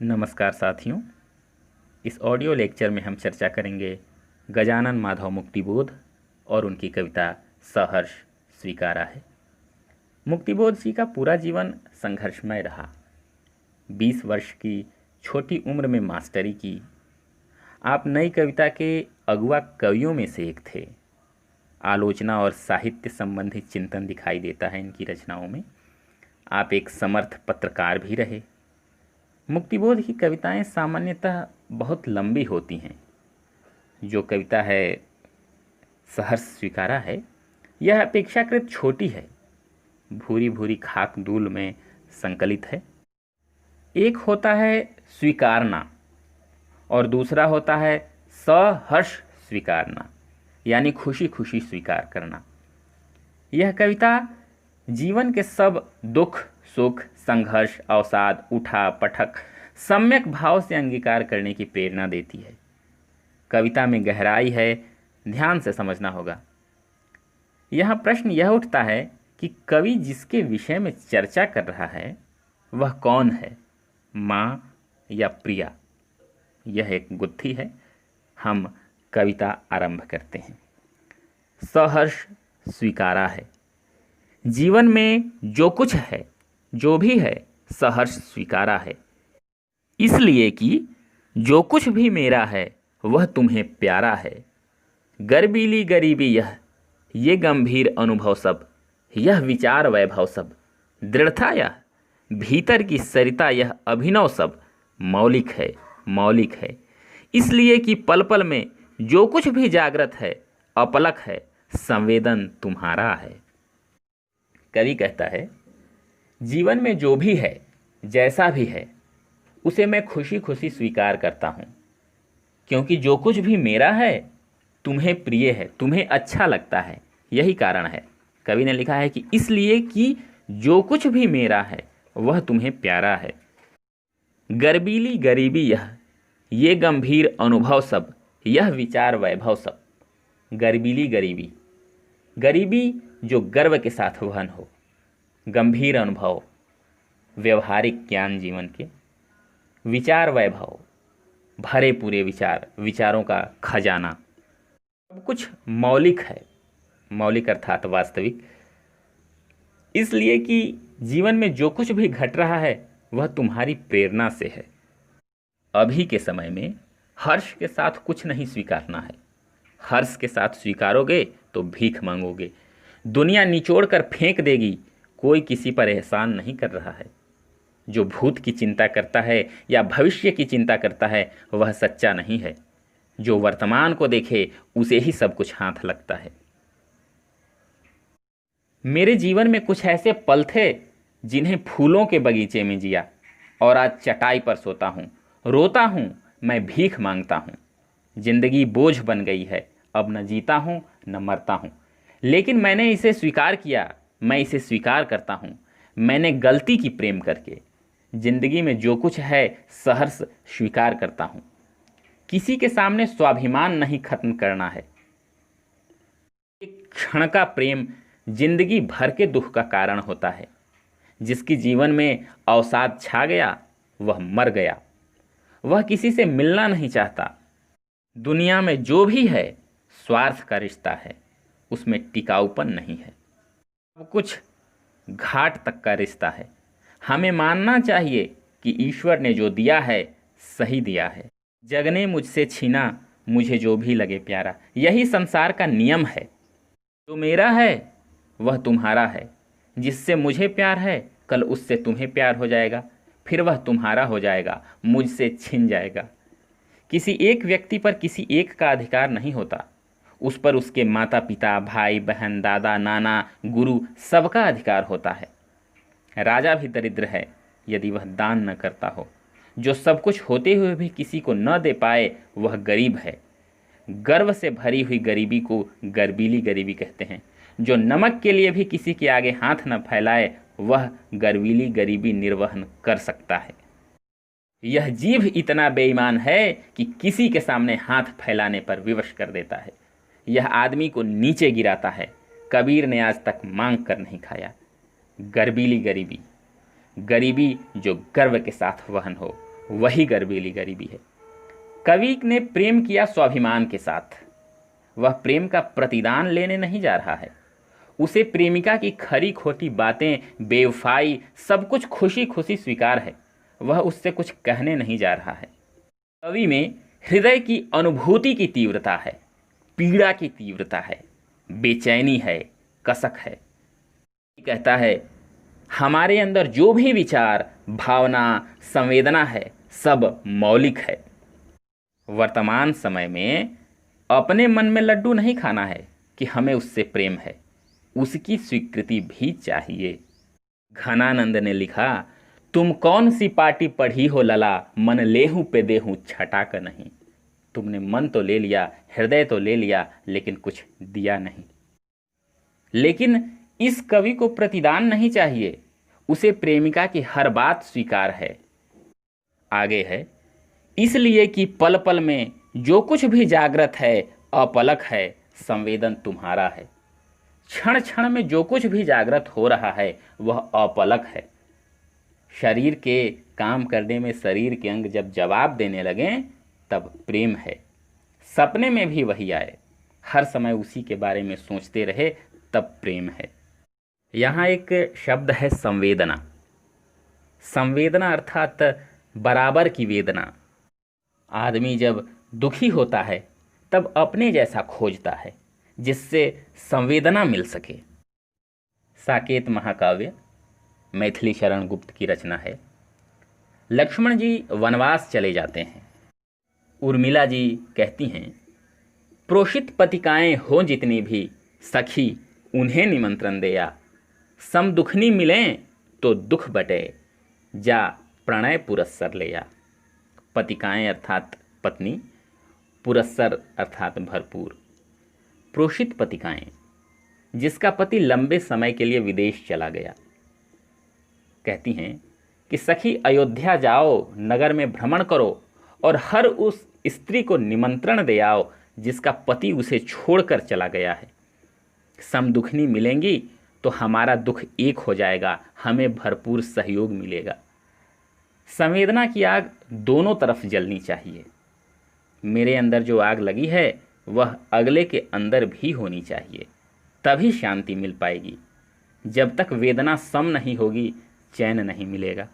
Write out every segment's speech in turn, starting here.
नमस्कार साथियों। इस ऑडियो लेक्चर में हम चर्चा करेंगे गजानन माधव मुक्तिबोध और उनकी कविता सहर्ष स्वीकारा है। मुक्तिबोध जी का पूरा जीवन संघर्षमय रहा। 20 वर्ष की छोटी उम्र में मास्टरी की। आप नई कविता के अगुआ कवियों में से एक थे। आलोचना और साहित्य संबंधी चिंतन दिखाई देता है इनकी रचनाओं में। आप एक समर्थ पत्रकार भी रहे। मुक्तिबोध की कविताएं सामान्यतः बहुत लंबी होती हैं। जो कविता है सहर्ष स्वीकारा है, यह अपेक्षाकृत छोटी है। भूरी भूरी खाक धूल में संकलित है। एक होता है स्वीकारना और दूसरा होता है सहर्ष स्वीकारना, यानी खुशी खुशी स्वीकार करना। यह कविता जीवन के सब दुख सुख संघर्ष अवसाद उठा पटक सम्यक भाव से अंगीकार करने की प्रेरणा देती है। कविता में गहराई है, ध्यान से समझना होगा। यहाँ प्रश्न यह उठता है कि कवि जिसके विषय में चर्चा कर रहा है वह कौन है, माँ या प्रिया? यह एक गुत्थी है। हम कविता आरंभ करते हैं। सहर्ष स्वीकारा है। जीवन में जो कुछ है, जो भी है, सहर्ष स्वीकारा है। इसलिए कि जो कुछ भी मेरा है वह तुम्हें प्यारा है। गर्बीली गरीबी यह, ये गंभीर अनुभव सब, यह विचार वैभव सब, दृढ़ता यह, भीतर की सरिता यह अभिनव सब मौलिक है, मौलिक है। इसलिए कि पल पल में जो कुछ भी जागृत है, अपलक है, संवेदन तुम्हारा है। कवि कहता है, जीवन में जो भी है, जैसा भी है, उसे मैं खुशी खुशी स्वीकार करता हूँ, क्योंकि जो कुछ भी मेरा है तुम्हें प्रिय है, तुम्हें अच्छा लगता है। यही कारण है। कवि ने लिखा है कि इसलिए कि जो कुछ भी मेरा है वह तुम्हें प्यारा है। गर्बीली गरीबी यह, ये गंभीर अनुभव सब, यह विचार वैभव सब। गर्बीली गरीबी, गरीबी जो गर्व के साथ वहन हो, गंभीर अनुभव व्यवहारिक ज्ञान जीवन के, विचार वैभव भरे पूरे विचार, विचारों का खजाना। सब कुछ मौलिक है, मौलिक अर्थात वास्तविक। इसलिए कि जीवन में जो कुछ भी घट रहा है वह तुम्हारी प्रेरणा से है। अभी के समय में हर्ष के साथ कुछ नहीं स्वीकारना है। हर्ष के साथ स्वीकारोगे तो भीख मांगोगे, दुनिया निचोड़ कर फेंक देगी। कोई किसी पर एहसान नहीं कर रहा है। जो भूत की चिंता करता है या भविष्य की चिंता करता है वह सच्चा नहीं है। जो वर्तमान को देखे उसे ही सब कुछ हाथ लगता है। मेरे जीवन में कुछ ऐसे पल थे जिन्हें फूलों के बगीचे में जिया, और आज चटाई पर सोता हूँ, रोता हूँ, मैं भीख मांगता हूँ। जिंदगी बोझ बन गई है, अब न जीता हूँ न मरता हूँ, लेकिन मैंने इसे स्वीकार किया, मैं इसे स्वीकार करता हूँ। मैंने गलती की प्रेम करके। जिंदगी में जो कुछ है सहर्ष स्वीकार करता हूँ। किसी के सामने स्वाभिमान नहीं खत्म करना है। एक क्षण का प्रेम जिंदगी भर के दुख का कारण होता है। जिसकी जीवन में अवसाद छा गया वह मर गया। वह किसी से मिलना नहीं चाहता। दुनिया में जो भी है स्वार्थ का रिश्ता है, उसमें टिकाऊपन नहीं है। सब कुछ घाट तक का रिश्ता है। हमें मानना चाहिए कि ईश्वर ने जो दिया है सही दिया है। जगने मुझसे छीना मुझे जो भी लगे प्यारा, यही संसार का नियम है। जो मेरा है वह तुम्हारा है। जिससे मुझे प्यार है कल उससे तुम्हें प्यार हो जाएगा, फिर वह तुम्हारा हो जाएगा, मुझसे छिन जाएगा। किसी एक व्यक्ति पर किसी एक का अधिकार नहीं होता। उस पर उसके माता पिता भाई बहन दादा नाना गुरु सबका अधिकार होता है। राजा भी दरिद्र है यदि वह दान न करता हो। जो सब कुछ होते हुए भी किसी को न दे पाए वह गरीब है। गर्व से भरी हुई गरीबी को गर्बीली गरीबी कहते हैं। जो नमक के लिए भी किसी के आगे हाथ न फैलाए वह गर्वीली गरीबी निर्वहन कर सकता है। यह जीभ इतना बेईमान है कि किसी के सामने हाथ फैलाने पर विवश कर देता है। यह आदमी को नीचे गिराता है। कबीर ने आज तक मांग कर नहीं खाया। गर्बीली गरीबी, गरीबी जो गर्व के साथ वहन हो, वही गर्वीली गरीबी है। कवि ने प्रेम किया स्वाभिमान के साथ। वह प्रेम का प्रतिदान लेने नहीं जा रहा है। उसे प्रेमिका की खरी खोटी बातें, बेवफाई, सब कुछ खुशी खुशी स्वीकार है। वह उससे कुछ कहने नहीं जा रहा है। कवि में हृदय की अनुभूति की तीव्रता है, पीड़ा की तीव्रता है, बेचैनी है, कसक है। कहता है हमारे अंदर जो भी विचार, भावना, संवेदना है, सब मौलिक है। वर्तमान समय में अपने मन में लड्डू नहीं खाना है कि हमें उससे प्रेम है, उसकी स्वीकृति भी चाहिए। घनानंद ने लिखा, तुम कौन सी पार्टी पढ़ी हो लला, मन लेहूं पे देहूं छटाक नहीं। तुमने मन तो ले लिया, हृदय तो ले लिया, लेकिन कुछ दिया नहीं। लेकिन इस कवि को प्रतिदान नहीं चाहिए, उसे प्रेमिका की हर बात स्वीकार है। आगे है, इसलिए कि पल पल में जो कुछ भी जागृत है अपलक है, संवेदन तुम्हारा है। क्षण क्षण में जो कुछ भी जागृत हो रहा है वह अपलक है। शरीर के काम करने में शरीर के अंग जब जवाब देने लगें तब प्रेम है। सपने में भी वही आए, हर समय उसी के बारे में सोचते रहे तब प्रेम है। यहाँ एक शब्द है संवेदना। संवेदना अर्थात बराबर की वेदना। आदमी जब दुखी होता है तब अपने जैसा खोजता है जिससे संवेदना मिल सके। साकेत महाकाव्य मैथिली शरण गुप्त की रचना है। लक्ष्मण जी वनवास चले जाते हैं। उर्मिला जी कहती हैं, प्रोषित पतिकाएं हों जितनी भी, सखी उन्हें निमंत्रण देया। सम दुखनी मिलें तो दुख बटे, जा प्रणय पुरस्सर लेया। पतिकाएं अर्थात पत्नी, पुरस्सर अर्थात भरपूर। प्रोषित पतिकाएं, जिसका पति लंबे समय के लिए विदेश चला गया। कहती हैं कि सखी अयोध्या जाओ, नगर में भ्रमण करो और हर उस स्त्री को निमंत्रण दे आओ जिसका पति उसे छोड़कर चला गया है। समदुखनी मिलेंगी तो हमारा दुख एक हो जाएगा, हमें भरपूर सहयोग मिलेगा। संवेदना की आग दोनों तरफ जलनी चाहिए। मेरे अंदर जो आग लगी है वह अगले के अंदर भी होनी चाहिए, तभी शांति मिल पाएगी। जब तक वेदना सम नहीं होगी चैन नहीं मिलेगा।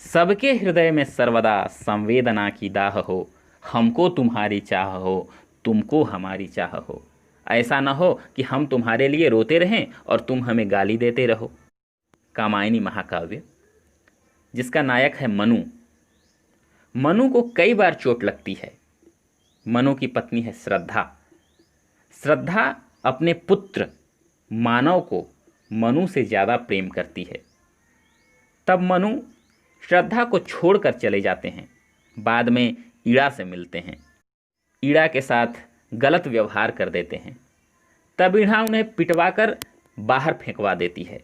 सबके हृदय में सर्वदा संवेदना की दाह हो, हमको तुम्हारी चाह हो, तुमको हमारी चाह हो। ऐसा न हो कि हम तुम्हारे लिए रोते रहें और तुम हमें गाली देते रहो। कामायनी महाकाव्य, जिसका नायक है मनु। मनु को कई बार चोट लगती है। मनु की पत्नी है श्रद्धा। श्रद्धा अपने पुत्र मानव को मनु से ज़्यादा प्रेम करती है। तब मनु श्रद्धा को छोड़कर चले जाते हैं। बाद में ईड़ा से मिलते हैं। ईड़ा के साथ गलत व्यवहार कर देते हैं। तब ईड़ा उन्हें पिटवाकर बाहर फेंकवा देती है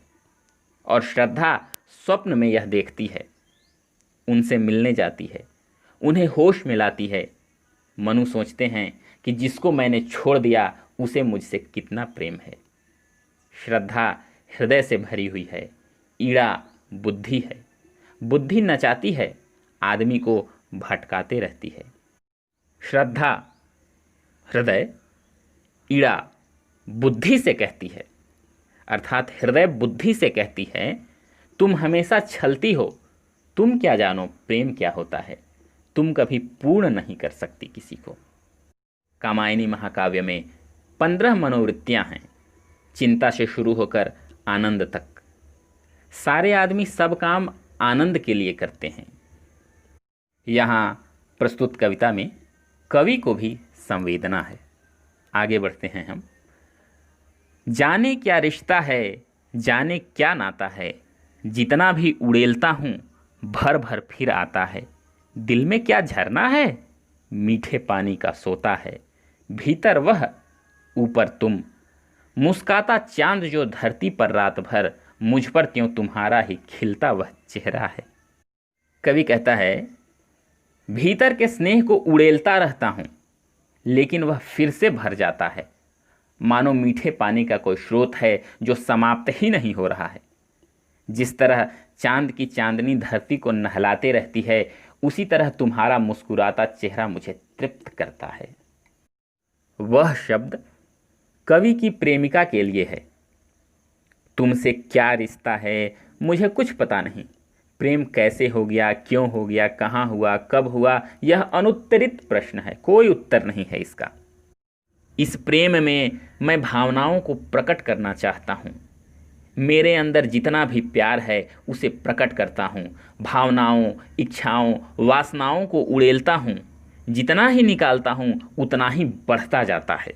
और श्रद्धा स्वप्न में यह देखती है, उनसे मिलने जाती है, उन्हें होश में लाती है। मनु सोचते हैं कि जिसको मैंने छोड़ दिया उसे मुझसे कितना प्रेम है। श्रद्धा हृदय से भरी हुई है, ईड़ा बुद्धि है। बुद्धि नचाती है, आदमी को भटकाते रहती है। श्रद्धा हृदय, ईड़ा बुद्धि से कहती है, अर्थात हृदय बुद्धि से कहती है, तुम हमेशा छलती हो, तुम क्या जानो प्रेम क्या होता है, तुम कभी पूर्ण नहीं कर सकती किसी को। कामायनी महाकाव्य में 15 मनोवृत्तियां हैं, चिंता से शुरू होकर आनंद तक। सारे आदमी सब काम आनंद के लिए करते हैं। यहाँ प्रस्तुत कविता में कवि को भी संवेदना है। आगे बढ़ते हैं हम। जाने क्या रिश्ता है, जाने क्या नाता है, जितना भी उड़ेलता हूँ भर भर फिर आता है। दिल में क्या झरना है, मीठे पानी का सोता है। भीतर वह ऊपर तुम, मुस्काता चांद जो धरती पर रात भर, मुझ पर त्यों तुम्हारा ही खिलता वह चेहरा है। कवि कहता है, भीतर के स्नेह को उड़ेलता रहता हूँ लेकिन वह फिर से भर जाता है, मानो मीठे पानी का कोई स्रोत है जो समाप्त ही नहीं हो रहा है। जिस तरह चांद की चांदनी धरती को नहलाते रहती है, उसी तरह तुम्हारा मुस्कुराता चेहरा मुझे तृप्त करता है। वह शब्द कवि की प्रेमिका के लिए है। तुमसे क्या रिश्ता है मुझे कुछ पता नहीं। प्रेम कैसे हो गया, क्यों हो गया, कहाँ हुआ, कब हुआ, यह अनुत्तरित प्रश्न है, कोई उत्तर नहीं है इसका। इस प्रेम में मैं भावनाओं को प्रकट करना चाहता हूँ। मेरे अंदर जितना भी प्यार है उसे प्रकट करता हूँ। भावनाओं, इच्छाओं, वासनाओं को उड़ेलता हूँ। जितना ही निकालता हूँ उतना ही बढ़ता जाता है।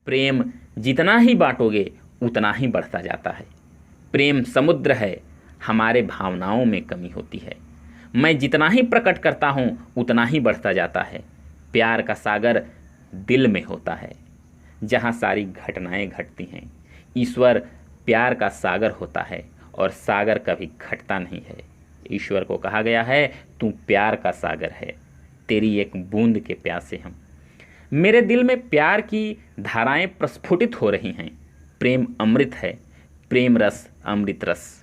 प्रेम जितना ही बांटोगे उतना ही बढ़ता जाता है। प्रेम समुद्र है, हमारे भावनाओं में कमी होती है। मैं जितना ही प्रकट करता हूँ उतना ही बढ़ता जाता है। प्यार का सागर दिल में होता है, जहाँ सारी घटनाएं घटती हैं। ईश्वर प्यार का सागर होता है और सागर कभी घटता नहीं है। ईश्वर को कहा गया है, तू प्यार का सागर है, तेरी एक बूंद के प्यासे हम। मेरे दिल में प्यार की धाराएं प्रस्फुटित हो रही हैं। प्रेम अमृत है, प्रेम रस अमृत रस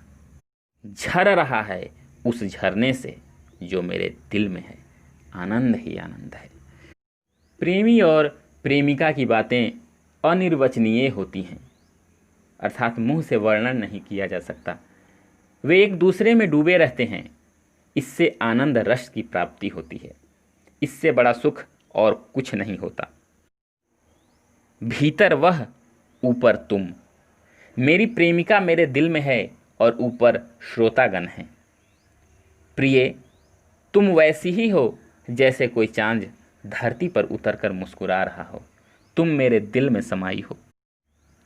झर रहा है उस झरने से जो मेरे दिल में है। आनंद ही आनंद है। प्रेमी और प्रेमिका की बातें अनिर्वचनीय होती हैं, अर्थात मुंह से वर्णन नहीं किया जा सकता। वे एक दूसरे में डूबे रहते हैं। इससे आनंद रस की प्राप्ति होती है। इससे बड़ा सुख और कुछ नहीं होता। भीतर वह, ऊपर तुम। मेरी प्रेमिका मेरे दिल में है और ऊपर श्रोतागण हैं। प्रिय, तुम वैसी ही हो जैसे कोई चांद धरती पर उतरकर मुस्कुरा रहा हो। तुम मेरे दिल में समाई हो।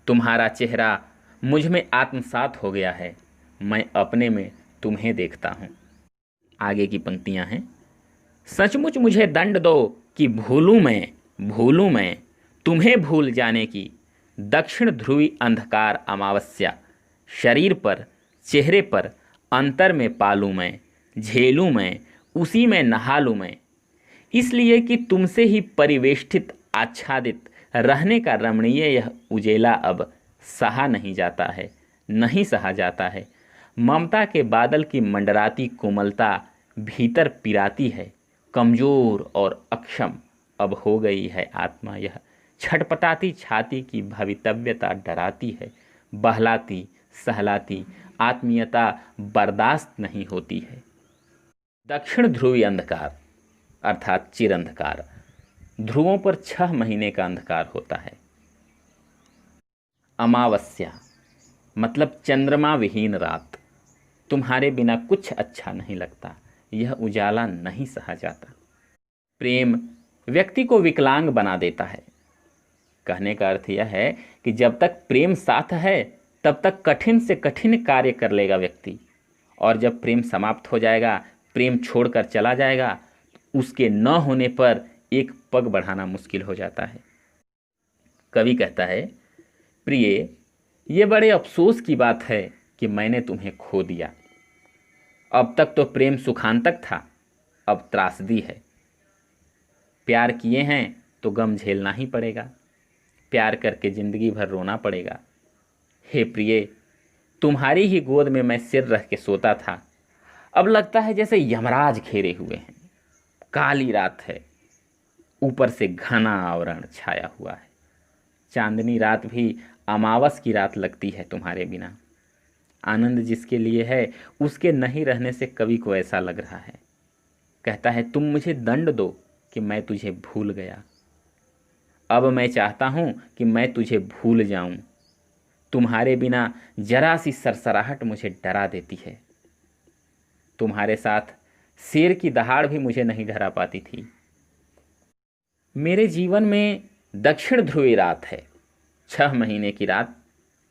तुम्हारा चेहरा मुझ में आत्मसात हो गया है। मैं अपने में तुम्हें देखता हूँ। आगे की पंक्तियाँ हैं। सचमुच मुझे दंड दो कि भूलूं मैं तुम्हें भूल जाने की दक्षिण ध्रुवी अंधकार अमावस्या। शरीर पर, चेहरे पर, अंतर में पालूं मैं, झेलूं मैं, उसी में नहा लूं मैं। इसलिए कि तुमसे ही परिवेष्टित आच्छादित रहने का रमणीय यह उजेला अब सहा नहीं जाता है, नहीं सहा जाता है। ममता के बादल की मंडराती कोमलता भीतर पिराती है। कमजोर और अक्षम अब हो गई है आत्मा यह। छटपटाती छाती की भवितव्यता डराती है। बहलाती सहलाती आत्मीयता बर्दाश्त नहीं होती है। दक्षिण ध्रुवी अंधकार अर्थात चिर अंधकार। ध्रुवों पर 6 महीने का अंधकार होता है। अमावस्या मतलब चंद्रमा विहीन रात। तुम्हारे बिना कुछ अच्छा नहीं लगता। यह उजाला नहीं सहा जाता। प्रेम व्यक्ति को विकलांग बना देता है। कहने का अर्थ यह है कि जब तक प्रेम साथ है तब तक कठिन से कठिन कार्य कर लेगा व्यक्ति, और जब प्रेम समाप्त हो जाएगा, प्रेम छोड़कर चला जाएगा, उसके न होने पर एक पग बढ़ाना मुश्किल हो जाता है। कवि कहता है, प्रिय, ये बड़े अफसोस की बात है कि मैंने तुम्हें खो दिया। अब तक तो प्रेम सुखांतक था, अब त्रासदी है। प्यार किए हैं तो गम झेलना ही पड़ेगा। प्यार करके जिंदगी भर रोना पड़ेगा। हे प्रिय, तुम्हारी ही गोद में मैं सिर रख के सोता था। अब लगता है जैसे यमराज घेरे हुए हैं। काली रात है, ऊपर से घना आवरण छाया हुआ है। चांदनी रात भी अमावस की रात लगती है तुम्हारे बिना। आनंद जिसके लिए है उसके नहीं रहने से कवि को ऐसा लग रहा है। कहता है, तुम मुझे दंड दो कि मैं तुझे भूल गया। अब मैं चाहता हूं कि मैं तुझे भूल जाऊं। तुम्हारे बिना जरा सी सरसराहट मुझे डरा देती है। तुम्हारे साथ शेर की दहाड़ भी मुझे नहीं डरा पाती थी। मेरे जीवन में दक्षिण ध्रुवी रात है। 6 महीने की रात,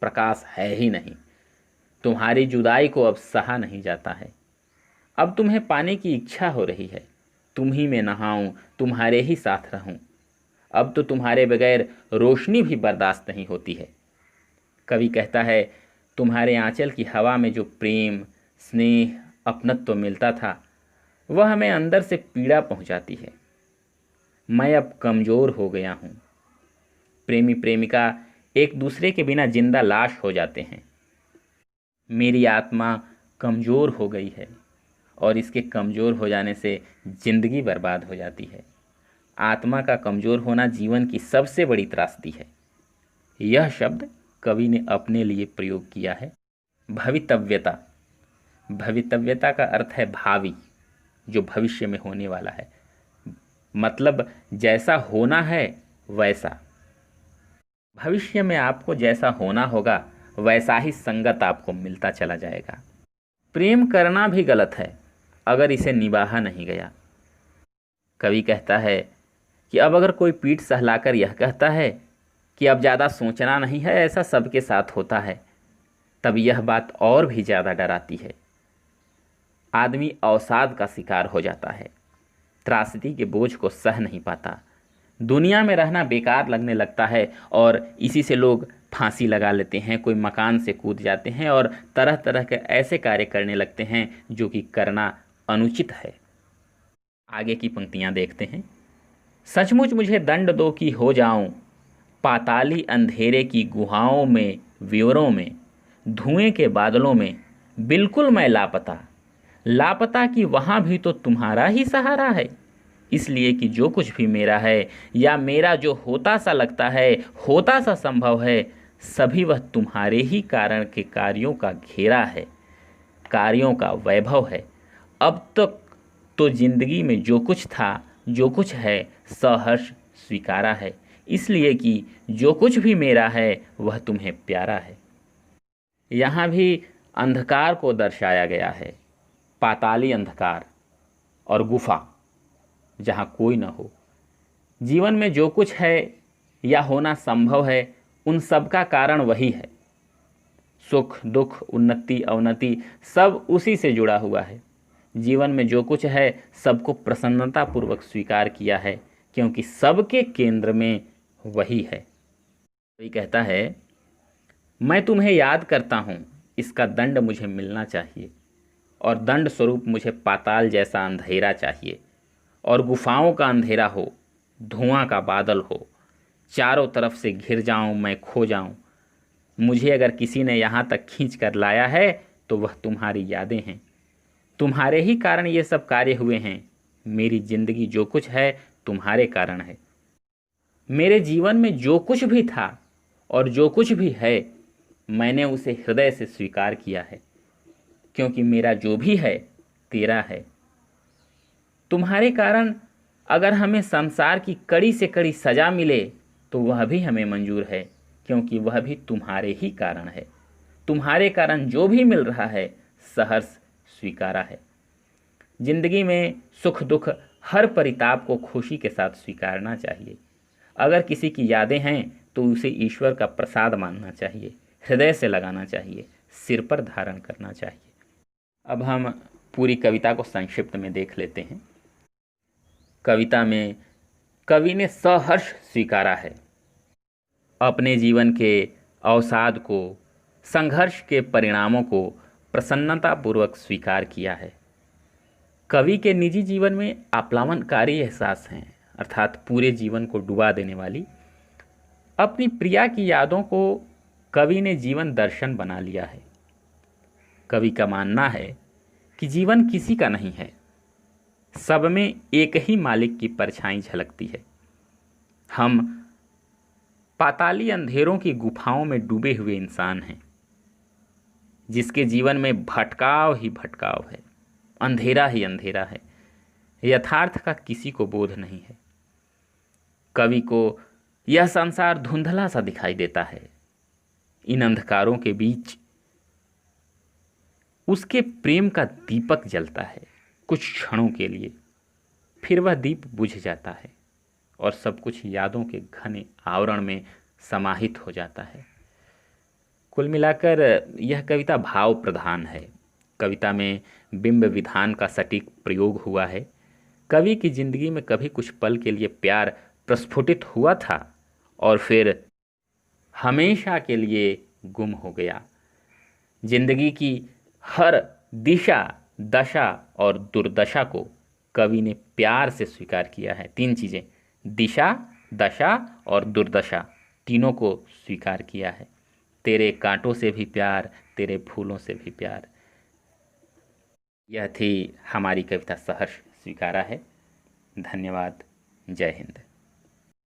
प्रकाश है ही नहीं। तुम्हारी जुदाई को अब सहा नहीं जाता है। अब तुम्हें पाने की इच्छा हो रही है। तुम ही में नहाऊं, तुम्हारे ही साथ रहूं। अब तो तुम्हारे बगैर रोशनी भी बर्दाश्त नहीं होती है। कवि कहता है, तुम्हारे आंचल की हवा में जो प्रेम, स्नेह, अपनत्व मिलता था वह हमें अंदर से पीड़ा पहुंचाती है। मैं अब कमज़ोर हो गया हूँ। प्रेमी प्रेमिका एक दूसरे के बिना जिंदा लाश हो जाते हैं। मेरी आत्मा कमज़ोर हो गई है और इसके कमज़ोर हो जाने से जिंदगी बर्बाद हो जाती है। आत्मा का कमज़ोर होना जीवन की सबसे बड़ी त्रासदी है। यह शब्द कवि ने अपने लिए प्रयोग किया है। भवितव्यता, भवितव्यता का अर्थ है भावी, जो भविष्य में होने वाला है। मतलब जैसा होना है वैसा। भविष्य में आपको जैसा होना होगा वैसा ही संगत आपको मिलता चला जाएगा। प्रेम करना भी गलत है अगर इसे निभाया नहीं गया। कवि कहता है कि अब अगर कोई पीठ सहलाकर यह कहता है कि अब ज़्यादा सोचना नहीं है, ऐसा सबके साथ होता है, तब यह बात और भी ज़्यादा डराती है। आदमी अवसाद का शिकार हो जाता है, त्रासदी के बोझ को सह नहीं पाता, दुनिया में रहना बेकार लगने लगता है और इसी से लोग फांसी लगा लेते हैं, कोई मकान से कूद जाते हैं और तरह तरह के ऐसे कार्य करने लगते हैं जो कि करना अनुचित है। आगे की पंक्तियां देखते हैं। सचमुच मुझे दंड दो कि हो जाऊं पाताली अंधेरे की गुहाओं में, विवरों में, धुएं के बादलों में, बिल्कुल मैं लापता, लापता कि वहां भी तो तुम्हारा ही सहारा है। इसलिए कि जो कुछ भी मेरा है या मेरा जो होता सा लगता है, होता सा संभव है, सभी वह तुम्हारे ही कारण के कार्यों का घेरा है, कार्यों का वैभव है। अब तक तो जिंदगी में जो कुछ था, जो कुछ है, सहर्ष स्वीकारा है। इसलिए कि जो कुछ भी मेरा है वह तुम्हें प्यारा है। यहाँ भी अंधकार को दर्शाया गया है, पाताली अंधकार और गुफा जहाँ कोई न हो। जीवन में जो कुछ है या होना संभव है, उन सब का कारण वही है। सुख दुख, उन्नति अवनति सब उसी से जुड़ा हुआ है। जीवन में जो कुछ है सबको प्रसन्नतापूर्वक स्वीकार किया है, क्योंकि सबके केंद्र में वही है। कोई कहता है, मैं तुम्हें याद करता हूँ, इसका दंड मुझे मिलना चाहिए, और दंड स्वरूप मुझे पाताल जैसा अंधेरा चाहिए, और गुफाओं का अंधेरा हो, धुआं का बादल हो, चारों तरफ से घिर जाऊं, मैं खो जाऊं। मुझे अगर किसी ने यहाँ तक खींच कर लाया है तो वह तुम्हारी यादें हैं। तुम्हारे ही कारण ये सब कार्य हुए हैं। मेरी जिंदगी जो कुछ है तुम्हारे कारण है। मेरे जीवन में जो कुछ भी था और जो कुछ भी है, मैंने उसे हृदय से स्वीकार किया है, क्योंकि मेरा जो भी है तेरा है। तुम्हारे कारण अगर हमें संसार की कड़ी से कड़ी सजा मिले तो वह भी हमें मंजूर है, क्योंकि वह भी तुम्हारे ही कारण है। तुम्हारे कारण जो भी मिल रहा है सहर्ष स्वीकारा है। जिंदगी में सुख दुख हर परिताप को खुशी के साथ स्वीकारना चाहिए। अगर किसी की यादें हैं तो उसे ईश्वर का प्रसाद मानना चाहिए, हृदय से लगाना चाहिए, सिर पर धारण करना चाहिए। अब हम पूरी कविता को संक्षिप्त में देख लेते हैं। कविता में कवि ने सहर्ष स्वीकारा है, अपने जीवन के अवसाद को, संघर्ष के परिणामों को प्रसन्नतापूर्वक स्वीकार किया है। कवि के निजी जीवन में आप्लावनकारी एहसास हैं, अर्थात पूरे जीवन को डुबा देने वाली। अपनी प्रिया की यादों को कवि ने जीवन दर्शन बना लिया है। कवि का मानना है कि जीवन किसी का नहीं है, सब में एक ही मालिक की परछाई झलकती है। हम पाताली अंधेरों की गुफाओं में डूबे हुए इंसान हैं, जिसके जीवन में भटकाव ही भटकाव है, अंधेरा ही अंधेरा है, यथार्थ का किसी को बोध नहीं है। कवि को यह संसार धुंधला सा दिखाई देता है। इन अंधकारों के बीच उसके प्रेम का दीपक जलता है कुछ क्षणों के लिए, फिर वह दीप बुझ जाता है और सब कुछ यादों के घने आवरण में समाहित हो जाता है। कुल मिलाकर यह कविता भाव प्रधान है। कविता में बिंब विधान का सटीक प्रयोग हुआ है। कवि की जिंदगी में कभी कुछ पल के लिए प्यार प्रस्फुटित हुआ था और फिर हमेशा के लिए गुम हो गया। जिंदगी की हर दिशा, दशा और दुर्दशा को कवि ने प्यार से स्वीकार किया है। तीन चीज़ें, दिशा, दशा और दुर्दशा, तीनों को स्वीकार किया है। तेरे कांटों से भी प्यार, तेरे फूलों से भी प्यार। यह थी हमारी कविता सहर्ष स्वीकारा है। धन्यवाद। जय हिंद।